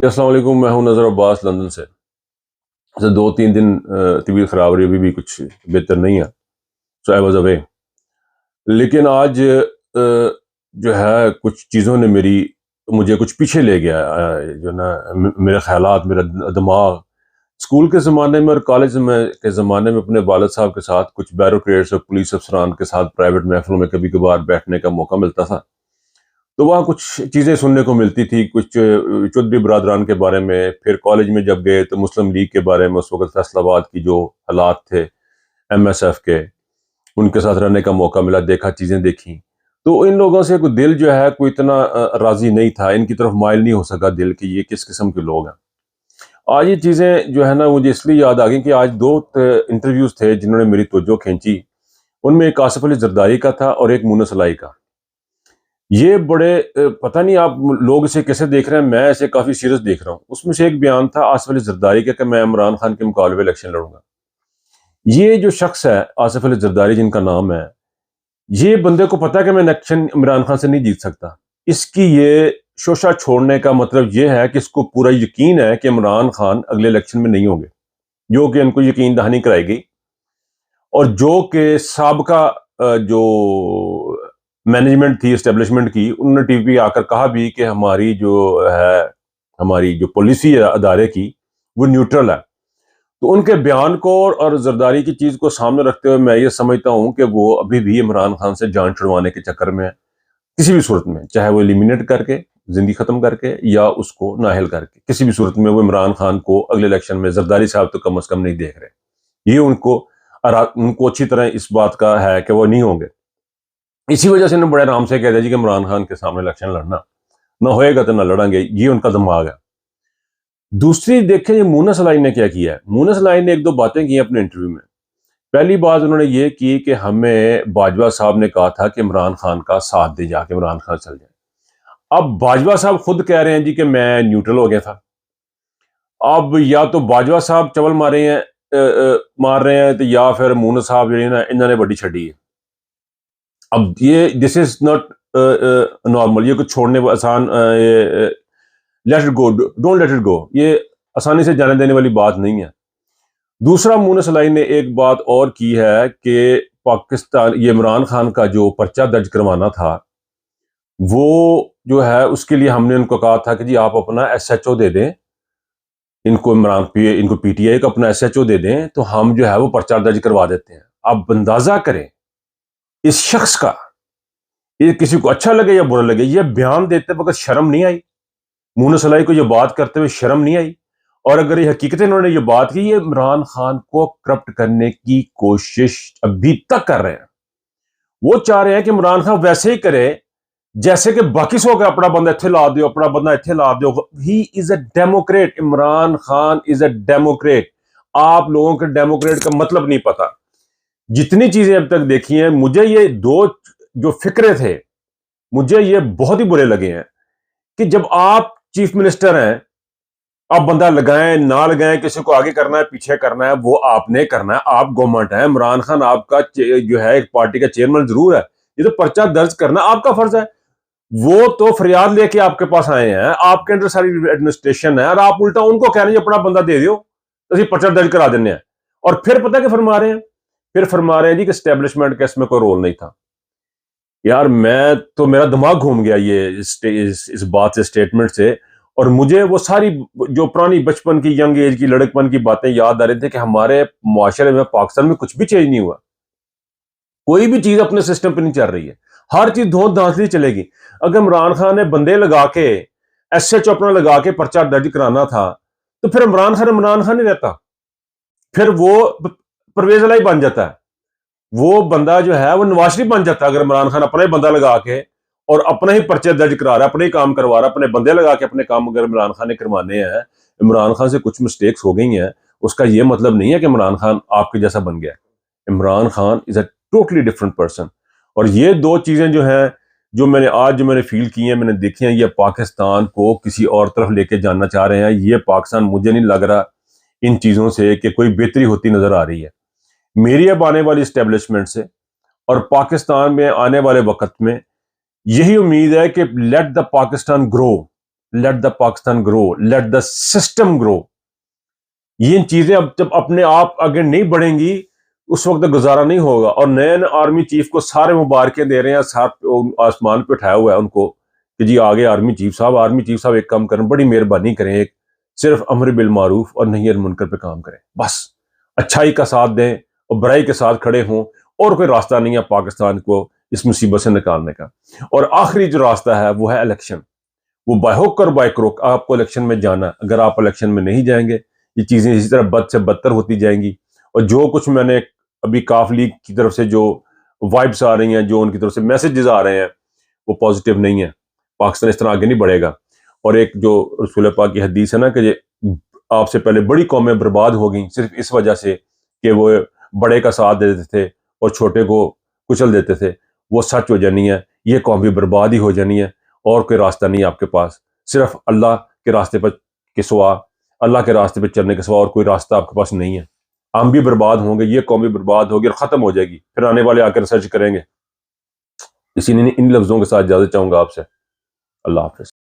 अस्सलाम वालेकुम। मैं हूं नज़र अब्बास लंदन से। 2-3 दिन तबीयत ख़राब रही, अभी भी कुछ बेहतर नहीं है। सो आई वाज़ अवे। लेकिन आज जो है कुछ चीज़ों ने मुझे कुछ पीछे ले गया। जो ना मेरे ख़्यालात, मेरा दिमाग स्कूल के ज़माने में और कॉलेज में के ज़माने में अपने वालिद साहब के साथ, कुछ ब्यूरोक्रेट्स और पुलिस अफसरान के साथ प्राइवेट महफ़िलों में कभी कभार बैठने का मौका मिलता था। तो वहाँ कुछ चीज़ें सुनने को मिलती थी, कुछ चौधरी बरादरान के बारे में। फिर कॉलेज में जब गए तो मुस्लिम लीग के बारे में, उस वक़्त फैसलाबाद की जो हालात थे एमएसएफ के, उनके साथ रहने का मौका मिला, देखा, चीज़ें देखी। तो इन लोगों से कोई दिल जो है कोई इतना राज़ी नहीं था, इनकी तरफ माइल नहीं हो सका दिल कि ये किस किस्म के लोग हैं। आज ये चीज़ें जो है ना मुझे इसलिए याद आ गई कि आज 2 इंटरव्यूज़ थे जिन्होंने मेरी तवज्जो खींची। उनमें एक आसिफ अली ज़रदारी का था और एक मुन्ना सलाई का। ये बड़े पता नहीं आप लोग इसे कैसे देख रहे हैं, मैं इसे काफ़ी सीरियस देख रहा हूँ। उसमें से एक बयान था आसिफ अली ज़रदारी का कि मैं इमरान खान के मुकाबले में इलेक्शन लड़ूंगा। ये जो शख्स है आसिफ अली ज़रदारी जिनका नाम है, ये बंदे को पता है कि मैं इलेक्शन इमरान खान से नहीं जीत सकता। इसकी ये शोशा छोड़ने का मतलब ये है कि इसको पूरा यकीन है कि इमरान खान अगले इलेक्शन में नहीं होंगे, जो कि इनको यकीन दहानी कराई गई। और जो कि साबका जो मैनेजमेंट थी एस्टेब्लिशमेंट की, उन्होंने टीवी पे आकर कहा भी कि हमारी जो पॉलिसी है अदारे की, वो न्यूट्रल है। तो उनके बयान को और जरदारी की चीज़ को सामने रखते हुए मैं ये समझता हूँ कि वो अभी भी इमरान खान से जान छुड़वाने के चक्कर में है, किसी भी सूरत में, चाहे वो एलिमिनेट करके, जिंदगी खत्म करके, या उसको नाअहल करके, किसी भी सूरत में वो इमरान खान को अगले इलेक्शन में जरदारी साहब तो कम अज कम नहीं देख रहे। ये उनको अच्छी तरह इस बात का है कि वो नहीं होंगे। इसी वजह से इन्होंने बड़े आराम से कह दिया जी कि इमरान खान के सामने इलेक्शन लड़ना ना होएगा तो ना लड़ेंगे, ये उनका दिमाग है। दूसरी देखें ये मुन्ना सलाई ने क्या किया है। मुन्ना सलाई ने एक दो बातें की अपने इंटरव्यू में। पहली बात उन्होंने ये की कि हमें बाजवा साहब ने कहा था कि इमरान खान का साथ दे, जाके इमरान खान चल जाए। अब बाजवा साहब खुद कह रहे हैं जी कि मैं न्यूट्रल हो गया था। अब या तो बाजवा साहब चवल मार रहे हैं, तो या फिर मुन्ना साहब जी ना इन्होंने बड़ी छड़ी है। अब ये दिस इज नॉट नॉर्मल, ये कुछ छोड़ने आसान, let it go, don't let it go, ये आसानी से जाने देने वाली बात नहीं है। दूसरा, मुन्ना सलाई ने एक बात और की है कि पाकिस्तान, ये इमरान खान का जो पर्चा दर्ज करवाना था, वो जो है उसके लिए हमने उनको कहा था कि जी आप अपना एसएचओ दे दें, इनको पीटीआई को अपना एसएचओ दे दें, तो हम जो है वो पर्चा दर्ज करवा देते हैं। आप अंदाजा करें इस शख्स का, ये किसी को अच्छा लगे या बुरा लगे, ये बयान देते वक्त शर्म नहीं आई? मुन्ना सलाई को ये बात करते हुए शर्म नहीं आई? और अगर ये हकीकत इन्होंने ये बात की, ये इमरान खान को करप्ट करने की कोशिश अभी तक कर रहे हैं। वो चाह रहे हैं कि इमरान खान वैसे ही करे जैसे कि बाकी सौ का अपना बंदा इत्थे ला दो, अपना बंदा इत्थे ला दो। He is a Democrat, Imran Khan is a Democrat. आप लोगों के डेमोक्रेट का मतलब नहीं पता। जितनी चीजें अब तक देखी हैं, मुझे ये दो जो फिक्रे थे, मुझे ये बहुत ही बुरे लगे हैं कि जब आप चीफ मिनिस्टर हैं, आप बंदा लगाएं ना लगाएं, किसी को आगे करना है पीछे करना है, वो आपने करना है। आप गवर्नमेंट है, इमरान खान आपका जो है एक पार्टी का चेयरमैन जरूर है, ये तो पर्चा दर्ज करना आपका फर्ज है। वो तो फरियाद लेके आपके पास आए हैं, आपके अंदर सारी एडमिनिस्ट्रेशन है, और आप उल्टा उनको कह रहे हैं अपना बंदा दे दो तो पर्चा दर्ज करा देने हैं। और फिर पता क्या फरमा रहे हैं? फिर फरमा रहे हैं जी कि एस्टेब्लिशमेंट का इसमें कोई रोल नहीं था। यार मैं तो, मेरा दिमाग घूम गया ये इस बात से, स्टेटमेंट से। और मुझे वो सारी जो पुरानी बचपन की, यंग एज की, लड़कपन की बातें याद आ रही थी कि हमारे मुआशरे में, पाकिस्तान में कुछ भी चेंज नहीं हुआ। कोई भी चीज अपने सिस्टम पर नहीं चल रही है, हर चीज धोत धांसली चलेगी। अगर इमरान खान ने बंदे लगा के, एसएचओ अपना लगा के पर्चा दर्ज कराना था, तो फिर इमरान खान नहीं रहता, फिर वो परवेज लाई बन जाता है। वो बंदा जो है वो नवाज शरीफ बन जाता है। अगर इमरान खान अपना ही बंदा लगा के और अपने ही पर्चे दर्ज करा रहा है, अपने ही काम करवा रहा है, अपने बंदे लगा के अपने काम अगर इमरान खान ने करवाने हैं, इमरान खान से कुछ मिस्टेक्स हो गई हैं, उसका ये मतलब नहीं है कि इमरान खान आपके जैसा बन गया। Imran Khan is a totally different person. और ये दो चीजें जो हैं, जो मैंने फील की हैं, मैंने देखी हैं, ये पाकिस्तान को किसी और तरफ लेके जाना चाह रहे हैं। ये पाकिस्तान, मुझे नहीं लग रहा इन चीजों से कि कोई बेहतरी होती नजर आ रही है। मेरी अब आने वाली इस्टेब्लिशमेंट से और पाकिस्तान में आने वाले वक्त में यही उम्मीद है कि let the Pakistan grow. Let the Pakistan grow, let the system grow. ये चीजें अब जब अपने आप आगे नहीं बढ़ेंगी उस वक्त गुजारा नहीं होगा। और नए आर्मी चीफ को सारे मुबारकें दे रहे हैं, साथ आसमान पे उठाया हुआ है उनको कि जी आगे आर्मी चीफ साहब एक काम करें, बड़ी मेहरबानी करें, एक सिर्फ अमर बिल मारूफ और नही मुनकर पे काम करें, बस अच्छाई का साथ दें और बुराई के साथ खड़े हों, और कोई रास्ता नहीं है पाकिस्तान को इस मुसीबत से निकालने का। और आखिरी जो रास्ता है वो है इलेक्शन। वो बाय हुक और बाय क्रुक आपको इलेक्शन में जाना। अगर आप इलेक्शन में नहीं जाएंगे ये चीजें इसी तरह बद से बदतर होती जाएंगी। और जो कुछ मैंने अभी काफ लीग की तरफ से जो वाइब्स आ रही हैं, जो उनकी तरफ से मैसेजेस आ रहे हैं, वो पॉजिटिव नहीं है। पाकिस्तान इस तरह आगे नहीं बढ़ेगा। और एक जो रसूल पाक की हदीस है ना कि आपसे पहले बड़ी कौमें बर्बाद हो गई सिर्फ इस वजह से कि वो बड़े का साथ देते थे और छोटे को कुचल देते थे, वो सच हो जानी है। ये कौम भी बर्बाद ही हो जानी है। और कोई रास्ता नहीं है आपके पास, सिर्फ अल्लाह के रास्ते पर के सिवा, अल्लाह के रास्ते पर चलने के सिवा और कोई रास्ता आपके पास नहीं है। हम भी बर्बाद होंगे, ये कौम भी बर्बाद होगी और खत्म हो जाएगी, फिर आने वाले आकर सर्च करेंगे। इसी इन लफ्जों के साथ इजाजत चाहूंगा आपसे। अल्लाह हाफिज।